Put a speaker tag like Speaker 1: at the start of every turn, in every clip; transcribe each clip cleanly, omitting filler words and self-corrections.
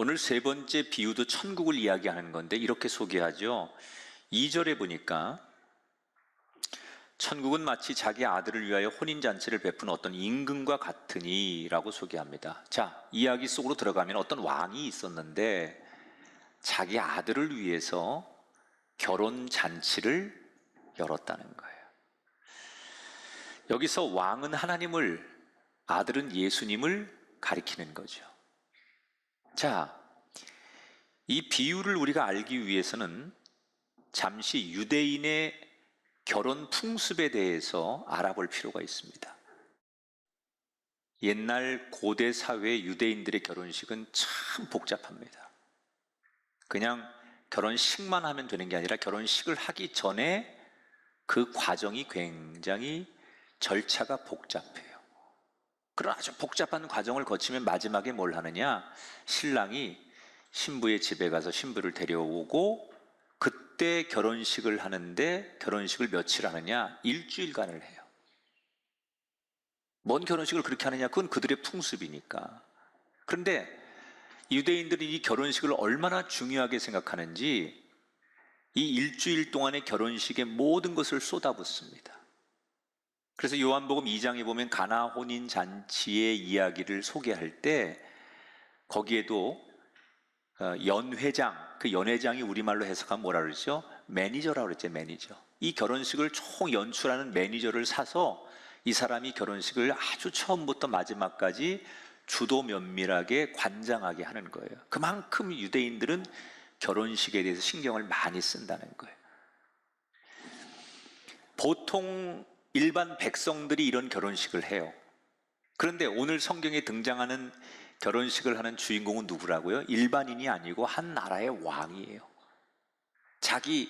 Speaker 1: 오늘 세 번째 비유도 천국을 이야기하는 건데 이렇게 소개하죠. 2절에 보니까 천국은 마치 자기 아들을 위하여 혼인잔치를 베푼 어떤 임금과 같으니 라고 소개합니다. 자, 이야기 속으로 들어가면 어떤 왕이 있었는데 자기 아들을 위해서 결혼잔치를 열었다는 거예요. 여기서 왕은 하나님을, 아들은 예수님을 가리키는 거죠. 자, 이 비유를 우리가 알기 위해서는 잠시 유대인의 결혼 풍습에 대해서 알아볼 필요가 있습니다. 옛날 고대 사회 유대인들의 결혼식은 참 복잡합니다. 그냥 결혼식만 하면 되는 게 아니라 결혼식을 하기 전에 그 과정이 굉장히 절차가 복잡해요. 그런 아주 복잡한 과정을 거치면 마지막에 뭘 하느냐? 신랑이 신부의 집에 가서 신부를 데려오고 그때 결혼식을 하는데 결혼식을 며칠 하느냐? 일주일간을 해요. 뭔 결혼식을 그렇게 하느냐? 그건 그들의 풍습이니까. 그런데 유대인들이 이 결혼식을 얼마나 중요하게 생각하는지 이 일주일 동안의 결혼식에 모든 것을 쏟아붓습니다. 그래서 요한복음 2장에 보면 가나 혼인 잔치의 이야기를 소개할 때 거기에도 연회장, 그 연회장이 우리말로 해석하면 뭐라 그러죠? 매니저라고 그랬죠, 매니저. 이 결혼식을 총 연출하는 매니저를 사서 이 사람이 결혼식을 아주 처음부터 마지막까지 주도 면밀하게 관장하게 하는 거예요. 그만큼 유대인들은 결혼식에 대해서 신경을 많이 쓴다는 거예요. 보통 일반 백성들이 이런 결혼식을 해요. 그런데 오늘 성경에 등장하는 결혼식을 하는 주인공은 누구라고요? 일반인이 아니고 한 나라의 왕이에요. 자기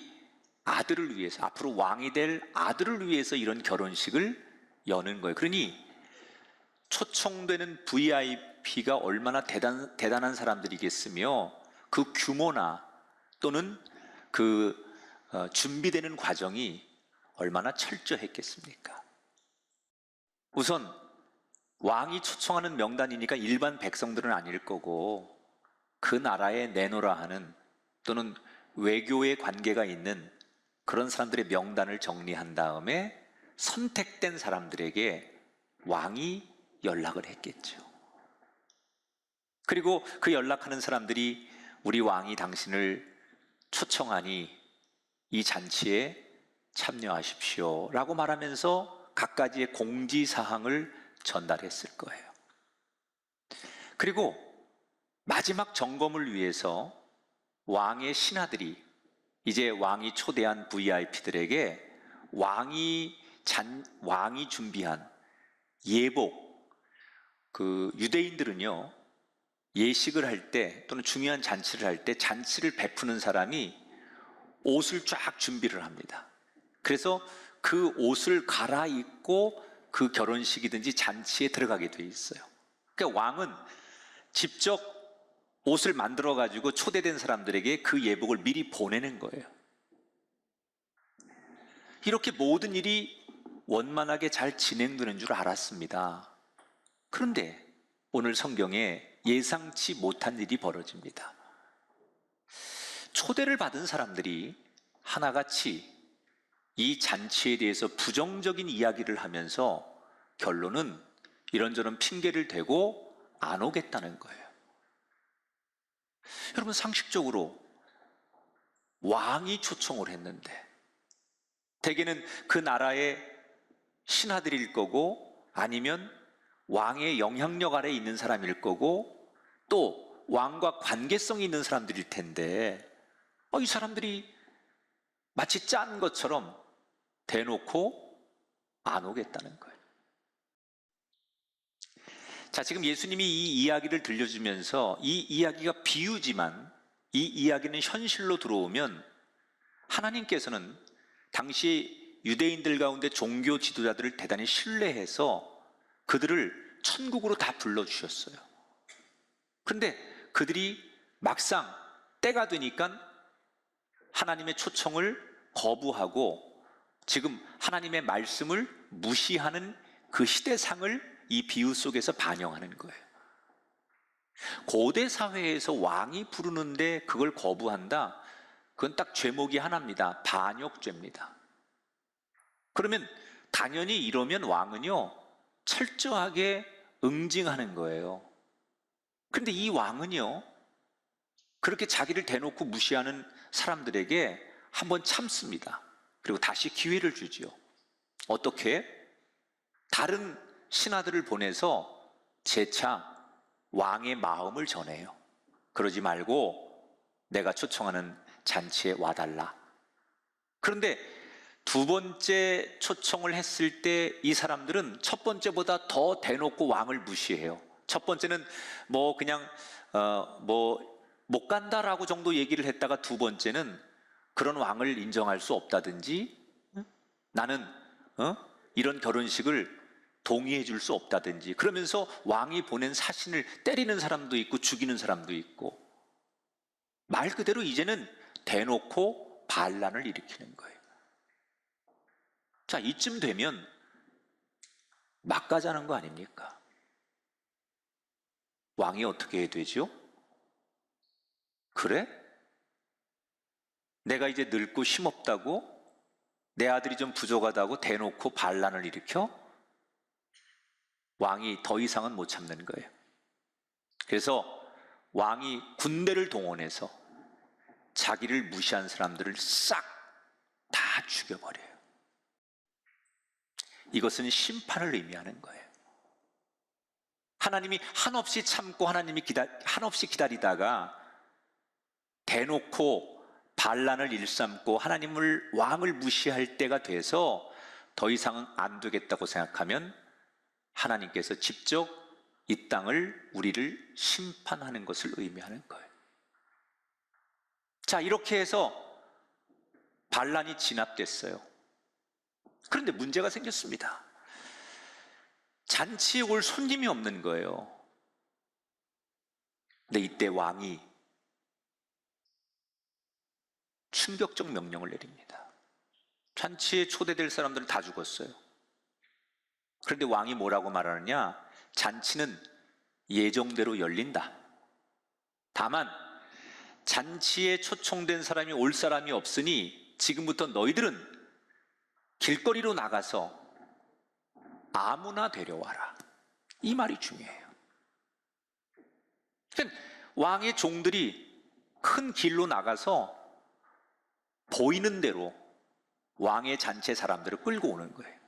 Speaker 1: 아들을 위해서, 앞으로 왕이 될 아들을 위해서 이런 결혼식을 여는 거예요. 그러니 초청되는 VIP가 얼마나 대단한 사람들이겠으며 그 규모나 또는 그 준비되는 과정이 얼마나 철저했겠습니까? 우선 왕이 초청하는 명단이니까 일반 백성들은 아닐 거고 그 나라에 내노라 하는 또는 외교에 관계가 있는 그런 사람들의 명단을 정리한 다음에 선택된 사람들에게 왕이 연락을 했겠죠. 그리고 그 연락하는 사람들이 우리 왕이 당신을 초청하니 이 잔치에 참여하십시오 라고 말하면서 갖가지의 공지사항을 전달했을 거예요. 그리고 마지막 점검을 위해서 왕의 신하들이 이제 왕이 초대한 VIP들에게 왕이 준비한 예복, 그 유대인들은요 예식을 할 때 또는 중요한 잔치를 할 때 잔치를 베푸는 사람이 옷을 쫙 준비를 합니다. 그래서 그 옷을 갈아입고 그 결혼식이든지 잔치에 들어가게 돼 있어요. 그러니까 왕은 직접 옷을 만들어 가지고 초대된 사람들에게 그 예복을 미리 보내는 거예요. 이렇게 모든 일이 원만하게 잘 진행되는 줄 알았습니다. 그런데 오늘 성경에 예상치 못한 일이 벌어집니다. 초대를 받은 사람들이 하나같이 이 잔치에 대해서 부정적인 이야기를 하면서 결론은 이런저런 핑계를 대고 안 오겠다는 거예요. 여러분, 상식적으로 왕이 초청을 했는데 대개는 그 나라의 신하들일 거고 아니면 왕의 영향력 아래에 있는 사람일 거고 또 왕과 관계성이 있는 사람들일 텐데 이 사람들이 마치 짠 것처럼 대놓고 안 오겠다는 거예요. 자, 지금 예수님이 이 이야기를 들려주면서 이 이야기가 비유지만 이 이야기는 현실로 들어오면 하나님께서는 당시 유대인들 가운데 종교 지도자들을 대단히 신뢰해서 그들을 천국으로 다 불러주셨어요. 그런데 그들이 막상 때가 되니까 하나님의 초청을 거부하고 지금 하나님의 말씀을 무시하는 그 시대상을 이 비유 속에서 반영하는 거예요. 고대 사회에서 왕이 부르는데 그걸 거부한다? 그건 딱 죄목이 하나입니다. 반역죄입니다. 그러면 당연히 이러면 왕은요, 철저하게 응징하는 거예요. 그런데 이 왕은요, 그렇게 자기를 대놓고 무시하는 사람들에게 한번 참습니다. 그리고 다시 기회를 주지요. 어떻게? 다른 신하들을 보내서 재차 왕의 마음을 전해요. 그러지 말고 내가 초청하는 잔치에 와달라. 그런데 두 번째 초청을 했을 때 이 사람들은 첫 번째보다 더 대놓고 왕을 무시해요. 첫 번째는 뭐 그냥 못 간다라고 정도 얘기를 했다가 두 번째는 그런 왕을 인정할 수 없다든지 나는 이런 결혼식을 동의해 줄 수 없다든지 그러면서 왕이 보낸 사신을 때리는 사람도 있고 죽이는 사람도 있고 말 그대로 이제는 대놓고 반란을 일으키는 거예요. 자, 이쯤 되면 막 가자는 거 아닙니까? 왕이 어떻게 해야 되죠? 그래? 내가 이제 늙고 힘없다고? 내 아들이 좀 부족하다고 대놓고 반란을 일으켜? 왕이 더 이상은 못 참는 거예요. 그래서 왕이 군대를 동원해서 자기를 무시한 사람들을 싹 다 죽여버려요. 이것은 심판을 의미하는 거예요. 하나님이 한없이 참고 한없이 기다리다가 대놓고 반란을 일삼고 왕을 무시할 때가 돼서 더 이상은 안 되겠다고 생각하면 하나님께서 직접 이 땅을 우리를 심판하는 것을 의미하는 거예요. 자, 이렇게 해서 반란이 진압됐어요. 그런데 문제가 생겼습니다. 잔치에 올 손님이 없는 거예요. 근데 이때 왕이 충격적 명령을 내립니다. 잔치에 초대될 사람들은 다 죽었어요. 그런데 왕이 뭐라고 말하느냐? 잔치는 예정대로 열린다. 다만 잔치에 초청된 사람이 올 사람이 없으니 지금부터 너희들은 길거리로 나가서 아무나 데려와라. 이 말이 중요해요. 그러니까 왕의 종들이 큰 길로 나가서 보이는 대로 왕의 잔치에 사람들을 끌고 오는 거예요.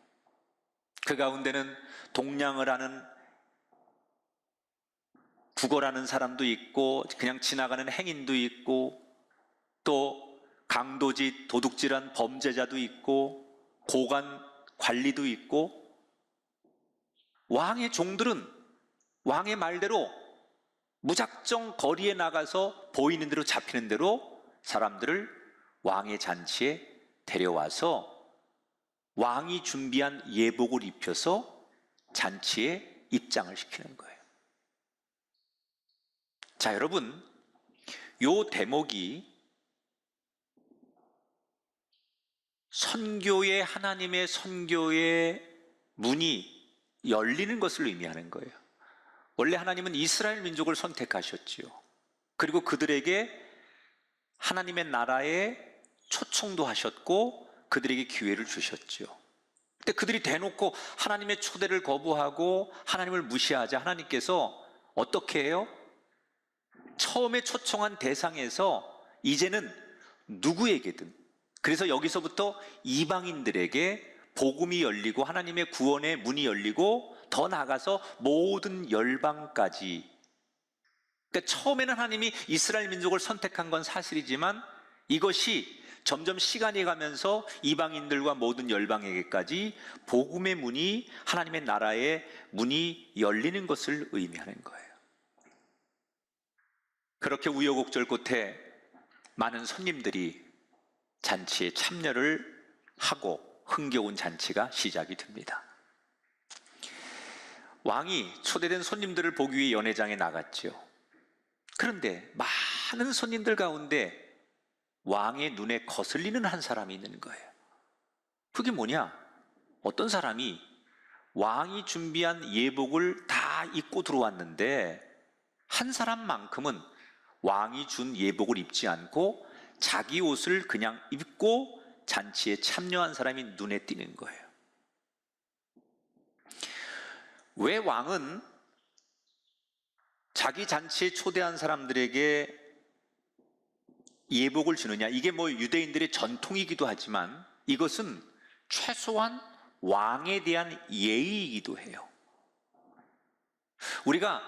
Speaker 1: 그 가운데는 동냥을 하는 구걸하는 사람도 있고 그냥 지나가는 행인도 있고 또 강도짓 도둑질한 범죄자도 있고 고관 관리도 있고 왕의 종들은 왕의 말대로 무작정 거리에 나가서 보이는 대로 잡히는 대로 사람들을 왕의 잔치에 데려와서 왕이 준비한 예복을 입혀서 잔치에 입장을 시키는 거예요. 자, 여러분, 요 대목이 하나님의 선교의 문이 열리는 것을 의미하는 거예요. 원래 하나님은 이스라엘 민족을 선택하셨지요. 그리고 그들에게 하나님의 나라에 초청도 하셨고 그들에게 기회를 주셨지요. 근데 그들이 대놓고 하나님의 초대를 거부하고 하나님을 무시하자 하나님께서 어떻게 해요? 처음에 초청한 대상에서 이제는 누구에게든, 그래서 여기서부터 이방인들에게 복음이 열리고 하나님의 구원의 문이 열리고 더 나아가서 모든 열방까지, 그러니까 처음에는 하나님이 이스라엘 민족을 선택한 건 사실이지만 이것이 점점 시간이 가면서 이방인들과 모든 열방에게까지 복음의 문이, 하나님의 나라의 문이 열리는 것을 의미하는 거예요. 그렇게 우여곡절 끝에 많은 손님들이 잔치에 참여를 하고 흥겨운 잔치가 시작이 됩니다. 왕이 초대된 손님들을 보기 위해 연회장에 나갔죠. 그런데 많은 손님들 가운데 왕의 눈에 거슬리는 한 사람이 있는 거예요. 그게 뭐냐? 어떤 사람이 왕이 준비한 예복을 다 입고 들어왔는데 한 사람만큼은 왕이 준 예복을 입지 않고 자기 옷을 그냥 입고 잔치에 참여한 사람이 눈에 띄는 거예요. 왜 왕은 자기 잔치에 초대한 사람들에게 예복을 주느냐? 이게 뭐 유대인들의 전통이기도 하지만 이것은 최소한 왕에 대한 예의이기도 해요. 우리가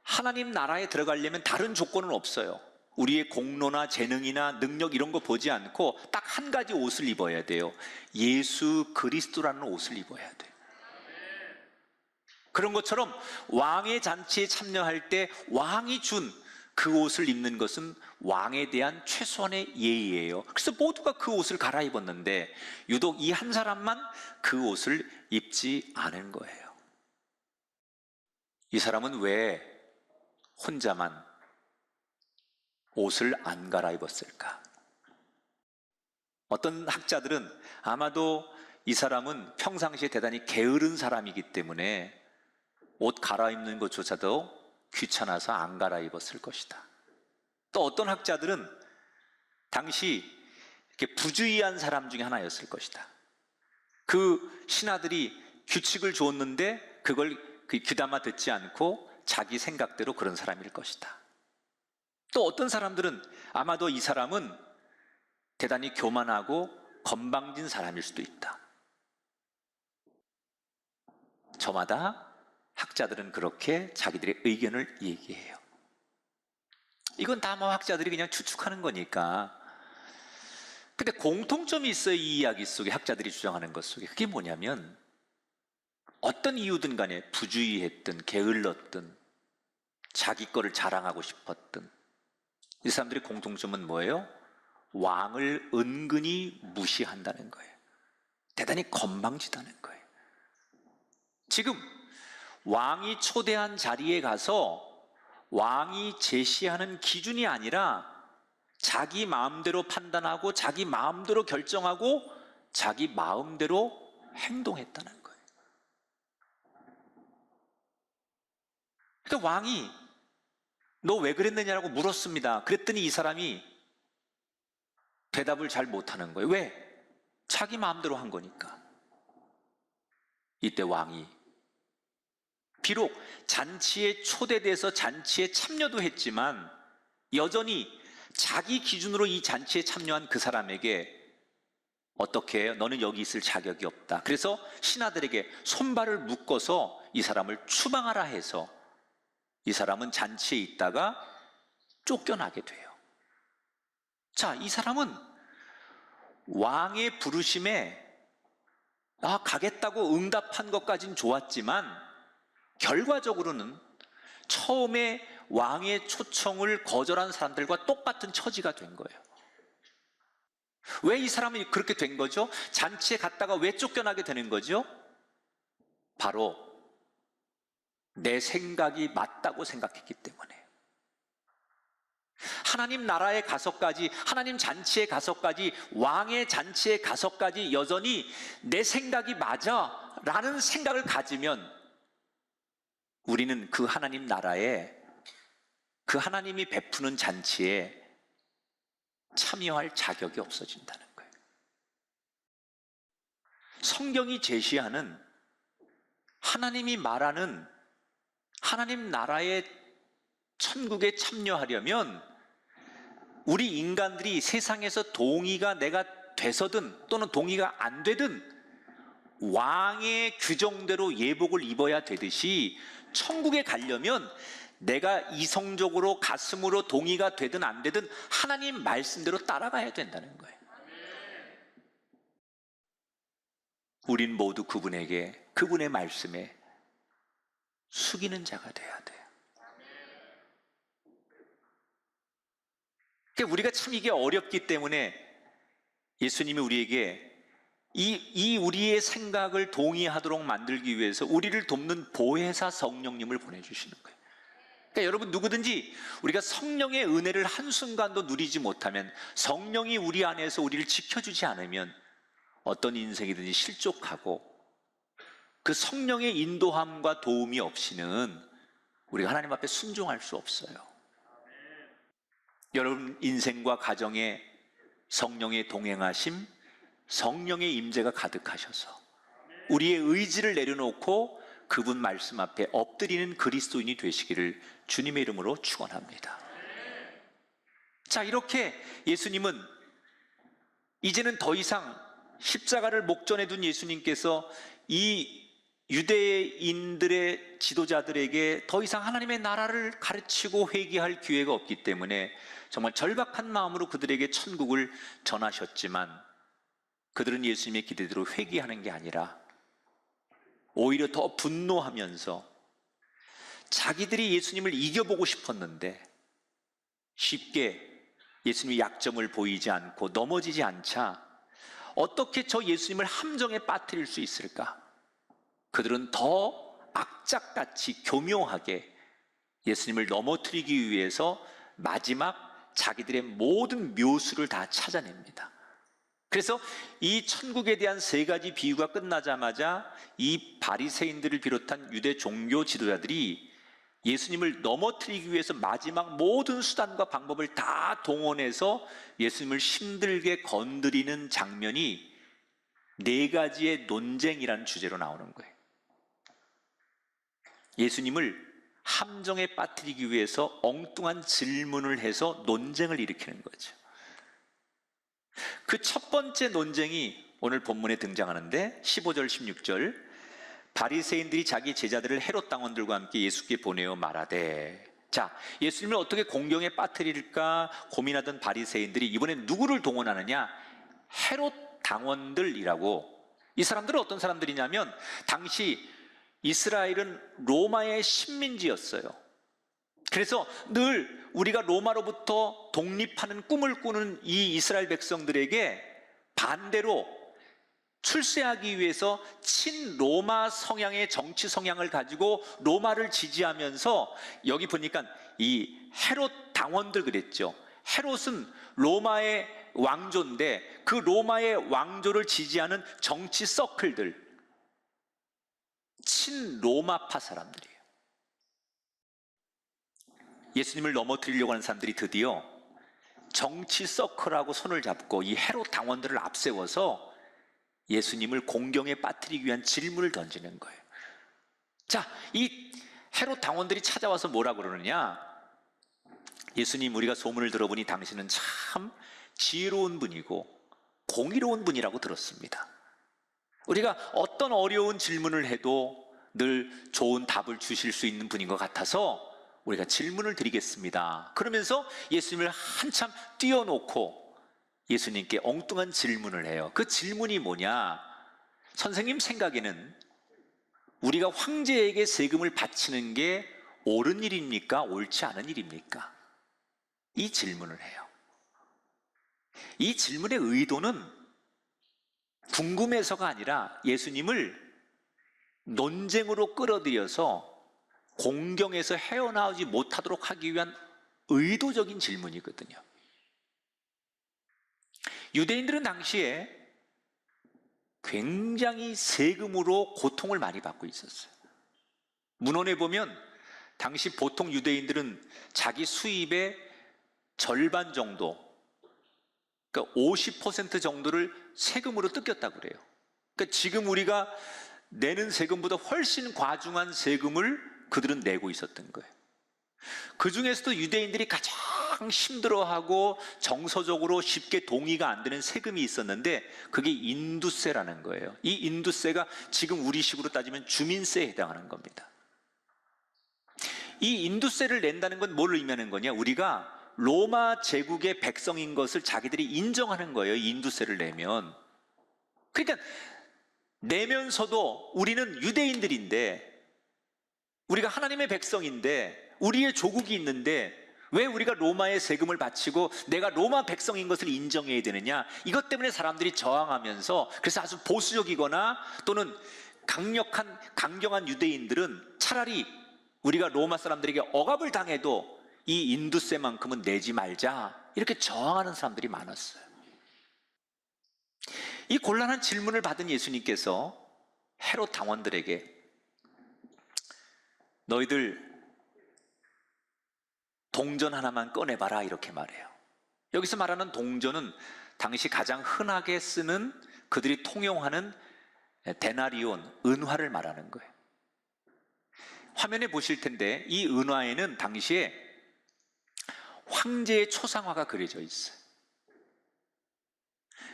Speaker 1: 하나님 나라에 들어가려면 다른 조건은 없어요. 우리의 공로나 재능이나 능력 이런 거 보지 않고 딱 한 가지 옷을 입어야 돼요. 예수 그리스도라는 옷을 입어야 돼요. 그런 것처럼 왕의 잔치에 참여할 때 왕이 준 그 옷을 입는 것은 왕에 대한 최소한의 예의예요. 그래서 모두가 그 옷을 갈아입었는데 유독 이 한 사람만 그 옷을 입지 않은 거예요. 이 사람은 왜 혼자만 옷을 안 갈아입었을까? 어떤 학자들은 아마도 이 사람은 평상시에 대단히 게으른 사람이기 때문에 옷 갈아입는 것조차도 귀찮아서 안 갈아입었을 것이다. 또 어떤 학자들은 당시 이렇게 부주의한 사람 중에 하나였을 것이다. 그 신하들이 규칙을 줬는데 그걸 귀담아 듣지 않고 자기 생각대로 그런 사람일 것이다. 또 어떤 사람들은 아마도 이 사람은 대단히 교만하고 건방진 사람일 수도 있다. 저마다 학자들은 그렇게 자기들의 의견을 얘기해요. 이건 다 뭐 학자들이 그냥 추측하는 거니까. 근데 공통점이 있어요. 이 이야기 속에, 학자들이 주장하는 것 속에. 그게 뭐냐면 어떤 이유든 간에 부주의했든 게을렀든 자기 거를 자랑하고 싶었든 이 사람들의 공통점은 뭐예요? 왕을 은근히 무시한다는 거예요. 대단히 건방지다는 거예요. 지금 왕이 초대한 자리에 가서 왕이 제시하는 기준이 아니라 자기 마음대로 판단하고 자기 마음대로 결정하고 자기 마음대로 행동했다는 거예요. 그러니까 왕이 너 왜 그랬느냐고 물었습니다. 그랬더니 이 사람이 대답을 잘 못하는 거예요. 왜? 자기 마음대로 한 거니까. 이때 왕이 비록 잔치에 초대돼서 잔치에 참여도 했지만 여전히 자기 기준으로 이 잔치에 참여한 그 사람에게 어떻게 해요? 너는 여기 있을 자격이 없다. 그래서 신하들에게 손발을 묶어서 이 사람을 추방하라 해서 이 사람은 잔치에 있다가 쫓겨나게 돼요. 자, 이 사람은 왕의 부르심에 가겠다고 응답한 것까진 좋았지만 결과적으로는 처음에 왕의 초청을 거절한 사람들과 똑같은 처지가 된 거예요. 왜 이 사람이 그렇게 된 거죠? 잔치에 갔다가 왜 쫓겨나게 되는 거죠? 바로 내 생각이 맞다고 생각했기 때문에. 하나님 나라에 가서까지, 하나님 잔치에 가서까지, 왕의 잔치에 가서까지 여전히 내 생각이 맞아 라는 생각을 가지면 우리는 그 하나님 나라에, 그 하나님이 베푸는 잔치에 참여할 자격이 없어진다는 거예요. 성경이 제시하는, 하나님이 말하는 하나님 나라의 천국에 참여하려면 우리 인간들이 세상에서 동의가 내가 돼서든 또는 동의가 안 되든 왕의 규정대로 예복을 입어야 되듯이 천국에 가려면 내가 이성적으로 가슴으로 동의가 되든 안 되든 하나님 말씀대로 따라가야 된다는 거예요. 우린 모두 그분에게, 그분의 말씀에 숙이는 자가 돼야 돼요. 그러니까 우리가 참 이게 어렵기 때문에 예수님이 우리에게 이 우리의 생각을 동의하도록 만들기 위해서 우리를 돕는 보혜사 성령님을 보내주시는 거예요. 그러니까 여러분, 누구든지 우리가 성령의 은혜를 한순간도 누리지 못하면, 성령이 우리 안에서 우리를 지켜주지 않으면 어떤 인생이든지 실족하고 그 성령의 인도함과 도움이 없이는 우리가 하나님 앞에 순종할 수 없어요. 여러분 인생과 가정에 성령의 동행하심, 성령의 임재가 가득하셔서 우리의 의지를 내려놓고 그분 말씀 앞에 엎드리는 그리스도인이 되시기를 주님의 이름으로 축원합니다. 자, 이렇게 예수님은 이제는 더 이상 십자가를 목전에 둔 예수님께서 이 유대인들의 지도자들에게 더 이상 하나님의 나라를 가르치고 회개할 기회가 없기 때문에 정말 절박한 마음으로 그들에게 천국을 전하셨지만, 그들은 예수님의 기대대로 회개하는 게 아니라 오히려 더 분노하면서 자기들이 예수님을 이겨보고 싶었는데 쉽게 예수님의 약점을 보이지 않고 넘어지지 않자 어떻게 저 예수님을 함정에 빠뜨릴 수 있을까? 그들은 더 악착같이 교묘하게 예수님을 넘어뜨리기 위해서 마지막 자기들의 모든 묘수를 다 찾아냅니다. 그래서 이 천국에 대한 세 가지 비유가 끝나자마자 이 바리새인들을 비롯한 유대 종교 지도자들이 예수님을 넘어뜨리기 위해서 마지막 모든 수단과 방법을 다 동원해서 예수님을 힘들게 건드리는 장면이 네 가지의 논쟁이라는 주제로 나오는 거예요. 예수님을 함정에 빠뜨리기 위해서 엉뚱한 질문을 해서 논쟁을 일으키는 거죠. 그 첫 번째 논쟁이 오늘 본문에 등장하는데 15절 16절, 바리새인들이 자기 제자들을 헤롯 당원들과 함께 예수께 보내어 말하되, 자, 예수님을 어떻게 공경에 빠뜨릴까 고민하던 바리새인들이 이번엔 누구를 동원하느냐? 헤롯 당원들이라고. 이 사람들은 어떤 사람들이냐면 당시 이스라엘은 로마의 식민지였어요. 그래서 늘 우리가 로마로부터 독립하는 꿈을 꾸는 이 이스라엘 백성들에게 반대로 출세하기 위해서 친로마 성향의 정치 성향을 가지고 로마를 지지하면서, 여기 보니까 이 헤롯 당원들 그랬죠. 헤롯은 로마의 왕조인데 그 로마의 왕조를 지지하는 정치 서클들, 친로마파 사람들이에요. 예수님을 넘어뜨리려고 하는 사람들이 드디어 정치 서클하고 손을 잡고 이 헤롯 당원들을 앞세워서 예수님을 공경에 빠뜨리기 위한 질문을 던지는 거예요. 자, 이 헤롯 당원들이 찾아와서 뭐라 그러느냐? 예수님, 우리가 소문을 들어보니 당신은 참 지혜로운 분이고 공의로운 분이라고 들었습니다. 우리가 어떤 어려운 질문을 해도 늘 좋은 답을 주실 수 있는 분인 것 같아서 우리가 질문을 드리겠습니다. 그러면서 예수님을 한참 띄워놓고 예수님께 엉뚱한 질문을 해요. 그 질문이 뭐냐? 선생님 생각에는 우리가 황제에게 세금을 바치는 게 옳은 일입니까? 옳지 않은 일입니까? 이 질문을 해요. 이 질문의 의도는 궁금해서가 아니라 예수님을 논쟁으로 끌어들여서 공경에서 헤어나오지 못하도록 하기 위한 의도적인 질문이거든요. 유대인들은 당시에 굉장히 세금으로 고통을 많이 받고 있었어요. 문헌에 보면 당시 보통 유대인들은 자기 수입의 절반 정도, 그러니까 50% 정도를 세금으로 뜯겼다고 그래요. 그러니까 지금 우리가 내는 세금보다 훨씬 과중한 세금을 그들은 내고 있었던 거예요. 그 중에서도 유대인들이 가장 힘들어하고 정서적으로 쉽게 동의가 안 되는 세금이 있었는데 그게 인두세라는 거예요. 이 인두세가 지금 우리식으로 따지면 주민세에 해당하는 겁니다. 이 인두세를 낸다는 건 뭘 의미하는 거냐? 우리가 로마 제국의 백성인 것을 자기들이 인정하는 거예요. 이 인두세를 내면. 그러니까 내면서도 우리는 유대인들인데, 우리가 하나님의 백성인데, 우리의 조국이 있는데 왜 우리가 로마의 세금을 바치고 내가 로마 백성인 것을 인정해야 되느냐? 이것 때문에 사람들이 저항하면서, 그래서 아주 보수적이거나 또는 강경한 유대인들은 차라리 우리가 로마 사람들에게 억압을 당해도 이 인두세만큼은 내지 말자, 이렇게 저항하는 사람들이 많았어요. 이 곤란한 질문을 받은 예수님께서 헤롯 당원들에게 너희들 동전 하나만 꺼내봐라 이렇게 말해요. 여기서 말하는 동전은 당시 가장 흔하게 쓰는, 그들이 통용하는 데나리온, 은화를 말하는 거예요. 화면에 보실 텐데 이 은화에는 당시에 황제의 초상화가 그려져 있어요.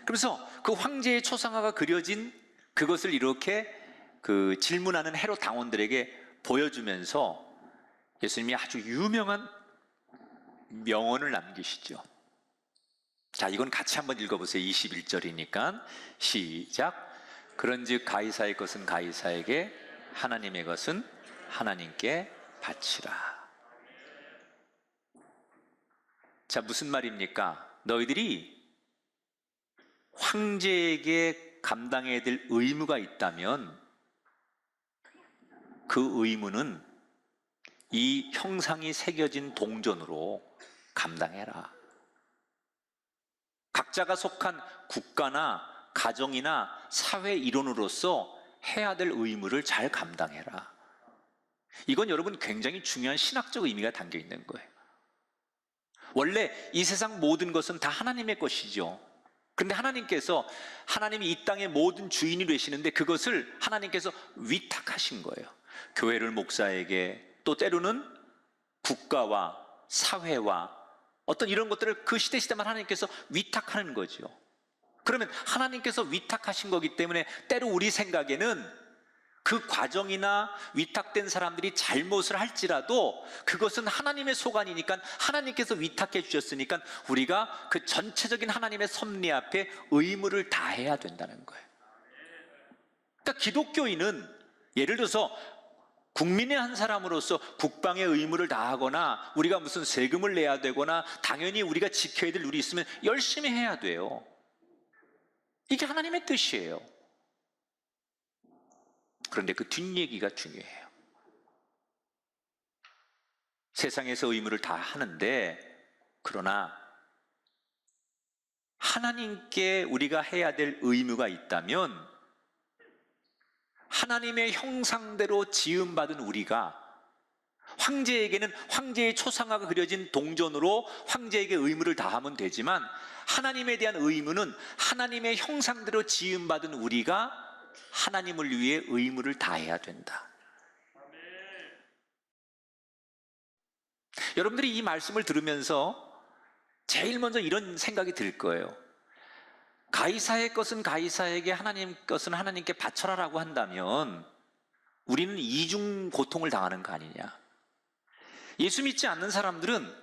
Speaker 1: 그래서 그 황제의 초상화가 그려진 그것을 이렇게 그 질문하는 헤롯 당원들에게 보여주면서 예수님이 아주 유명한 명언을 남기시죠. 자, 이건 같이 한번 읽어보세요. 21절이니까 시작. 그런즉 가이사의 것은 가이사에게, 하나님의 것은 하나님께 바치라. 자, 무슨 말입니까? 너희들이 황제에게 감당해야 될 의무가 있다면 그 의무는 이 형상이 새겨진 동전으로 감당해라. 각자가 속한 국가나 가정이나 사회 일원으로서 해야 될 의무를 잘 감당해라. 이건 여러분 굉장히 중요한 신학적 의미가 담겨 있는 거예요. 원래 이 세상 모든 것은 다 하나님의 것이죠. 그런데 하나님께서, 하나님이 이 땅의 모든 주인이 되시는데 그것을 하나님께서 위탁하신 거예요. 교회를 목사에게, 또 때로는 국가와 사회와 어떤 이런 것들을 그 시대만 하나님께서 위탁하는 거죠. 그러면 하나님께서 위탁하신 거기 때문에 때로 우리 생각에는 그 과정이나 위탁된 사람들이 잘못을 할지라도 그것은 하나님의 소관이니까, 하나님께서 위탁해 주셨으니까 우리가 그 전체적인 하나님의 섭리 앞에 의무를 다해야 된다는 거예요. 그러니까 기독교인은 예를 들어서 국민의 한 사람으로서 국방의 의무를 다하거나 우리가 무슨 세금을 내야 되거나 당연히 우리가 지켜야 될 룰이 있으면 열심히 해야 돼요. 이게 하나님의 뜻이에요. 그런데 그 뒷얘기가 중요해요. 세상에서 의무를 다 하는데, 그러나 하나님께 우리가 해야 될 의무가 있다면 하나님의 형상대로 지음받은 우리가 황제에게는 황제의 초상화가 그려진 동전으로 황제에게 의무를 다하면 되지만, 하나님에 대한 의무는 하나님의 형상대로 지음받은 우리가 하나님을 위해 의무를 다해야 된다. 여러분들이 이 말씀을 들으면서 제일 먼저 이런 생각이 들 거예요. 가이사의 것은 가이사에게, 하나님 것은 하나님께 바쳐라라고 한다면 우리는 이중 고통을 당하는 거 아니냐. 예수 믿지 않는 사람들은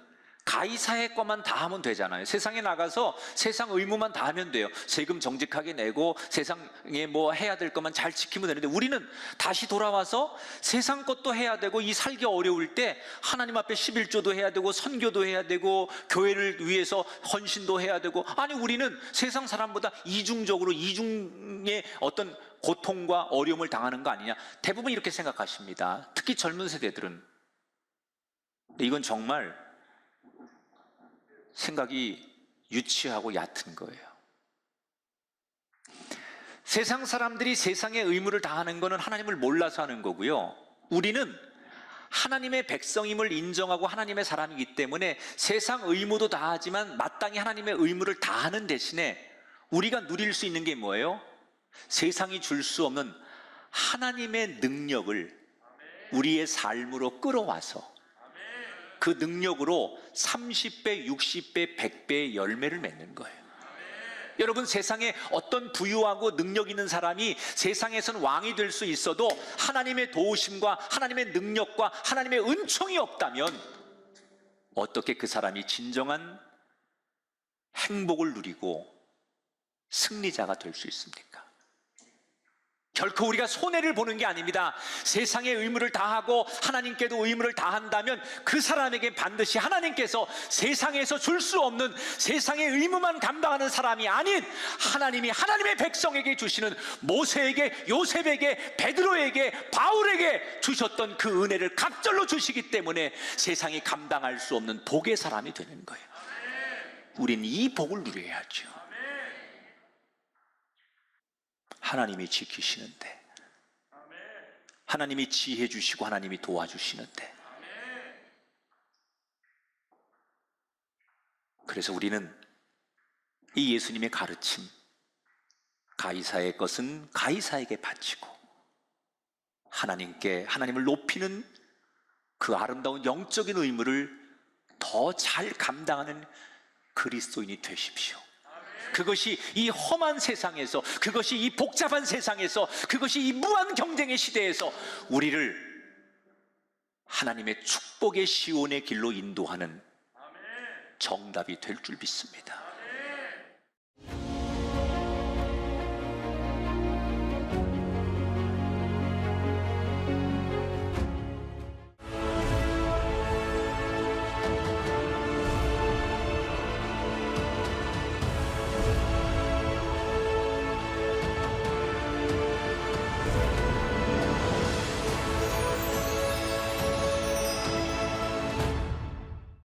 Speaker 1: 가이사의 것만 다 하면 되잖아요. 세상에 나가서 세상 의무만 다 하면 돼요. 세금 정직하게 내고 세상에 뭐 해야 될 것만 잘 지키면 되는데, 우리는 다시 돌아와서 세상 것도 해야 되고, 이 살기 어려울 때 하나님 앞에 11조도 해야 되고 선교도 해야 되고 교회를 위해서 헌신도 해야 되고, 아니 우리는 세상 사람보다 이중적으로 이중의 어떤 고통과 어려움을 당하는 거 아니냐. 대부분 이렇게 생각하십니다. 특히 젊은 세대들은. 근데 이건 정말 생각이 유치하고 얕은 거예요. 세상 사람들이 세상의 의무를 다하는 것은 하나님을 몰라서 하는 거고요. 우리는 하나님의 백성임을 인정하고 하나님의 사람이기 때문에 세상 의무도 다하지만 마땅히 하나님의 의무를 다하는 대신에 우리가 누릴 수 있는 게 뭐예요? 세상이 줄 수 없는 하나님의 능력을 우리의 삶으로 끌어와서 그 능력으로 30배, 60배, 100배의 열매를 맺는 거예요. 여러분, 세상에 어떤 부유하고 능력 있는 사람이 세상에서는 왕이 될 수 있어도 하나님의 도우심과 하나님의 능력과 하나님의 은총이 없다면 어떻게 그 사람이 진정한 행복을 누리고 승리자가 될 수 있습니까? 결코 우리가 손해를 보는 게 아닙니다. 세상의 의무를 다하고 하나님께도 의무를 다한다면 그 사람에게 반드시 하나님께서 세상에서 줄 수 없는, 세상의 의무만 감당하는 사람이 아닌 하나님이 하나님의 백성에게 주시는, 모세에게, 요셉에게, 베드로에게, 바울에게 주셨던 그 은혜를 갑절로 주시기 때문에 세상이 감당할 수 없는 복의 사람이 되는 거예요. 우리는 이 복을 누려야죠. 하나님이 지키시는데, 하나님이 지혜 주시고 하나님이 도와주시는데, 그래서 우리는 이 예수님의 가르침, 가이사의 것은 가이사에게 바치고 하나님을 높이는 그 아름다운 영적인 의무를 더 잘 감당하는 그리스도인이 되십시오. 그것이 이 험한 세상에서, 그것이 이 복잡한 세상에서, 그것이 이 무한 경쟁의 시대에서 우리를 하나님의 축복의 시온의 길로 인도하는 정답이 될 줄 믿습니다.